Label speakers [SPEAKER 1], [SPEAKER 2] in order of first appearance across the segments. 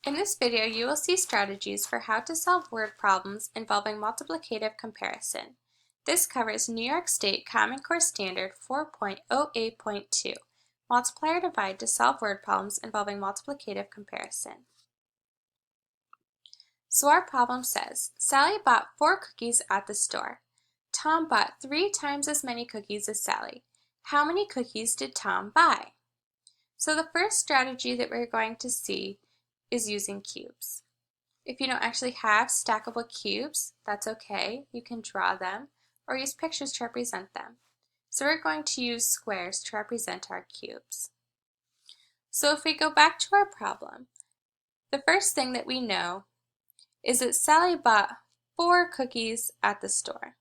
[SPEAKER 1] In this video, you will see strategies for how to solve word problems involving multiplicative comparison. This covers New York State Common Core Standard 4.08.2, Multiply or Divide to solve word problems involving multiplicative comparison. So our problem says, Sally bought 4 cookies at the store. Tom bought 3 times as many cookies as Sally. How many cookies did Tom buy? So the first strategy that we're going to see is using cubes. If you don't actually have stackable cubes, that's okay. You can draw them or use pictures to represent them. So we're going to use squares to represent our cubes. So if we go back to our problem, the first thing that we know is that Sally bought 4 cookies at the store.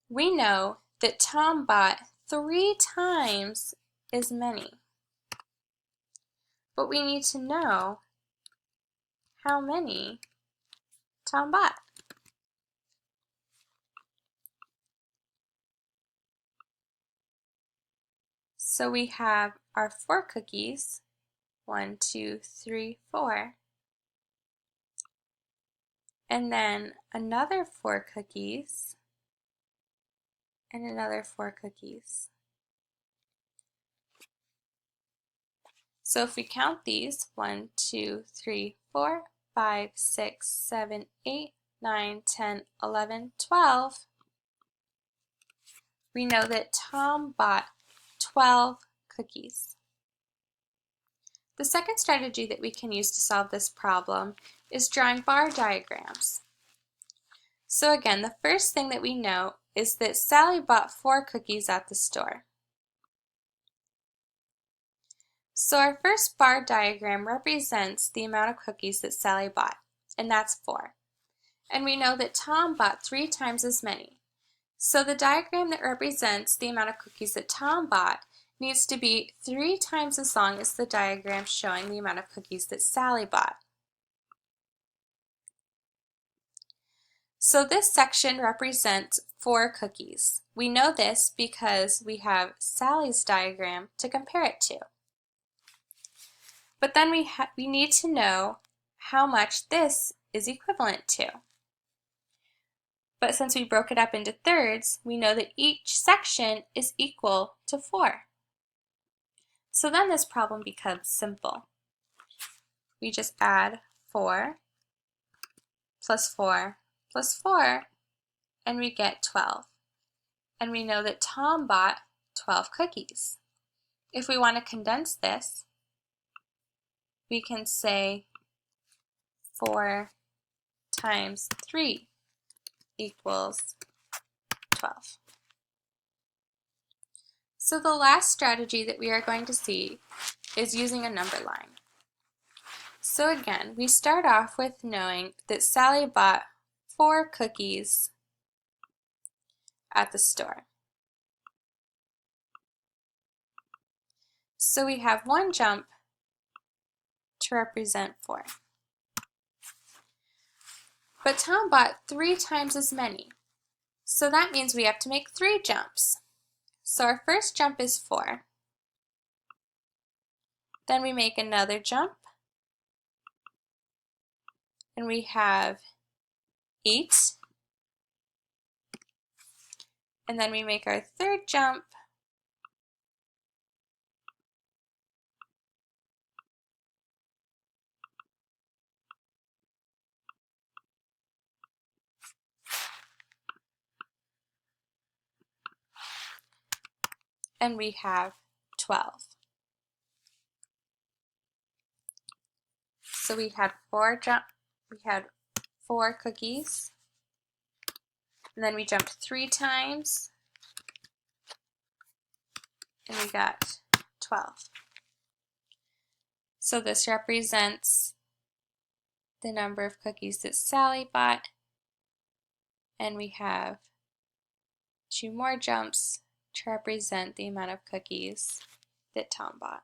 [SPEAKER 1] We know that Tom bought 3 times as many. But we need to know how many Tom bought. So we have our 4 cookies, 1, 2, 3, 4, and then another 4 cookies, and another 4 cookies. So if we count these, 1, 2, 3, 4, 5, 6, 7, 8, 9, 10, 11, 12, we know that Tom bought 12 cookies. The second strategy that we can use to solve this problem is drawing bar diagrams. So again, the first thing that we know is that Sally bought 4 cookies at the store. So our first bar diagram represents the amount of cookies that Sally bought, and that's 4. And we know that Tom bought 3 times as many. So the diagram that represents the amount of cookies that Tom bought needs to be 3 times as long as the diagram showing the amount of cookies that Sally bought. So this section represents 4 cookies. We know this because we have Sally's diagram to compare it to. But then we need to know how much this is equivalent to. But since we broke it up into thirds, we know that each section is equal to 4. So then this problem becomes simple. We just add 4 plus 4 plus 4, and we get 12. And we know that Tom bought 12 cookies. If we want to condense this, we can say 4 times 3 equals 12. So the last strategy that we are going to see is using a number line. So again, we start off with knowing that Sally bought 4 cookies at the store. So we have one jump to represent 4. But Tom bought 3 times as many. So that means we have to make 3 jumps. So our first jump is 4. Then we make another jump, and we have 8. And then we make our third jump, and we have 12. So we had 4 cookies, and then we jumped 3 times, and we got 12. So this represents the number of cookies that Sally bought, and we have 2 more jumps to represent the amount of cookies that Tom bought.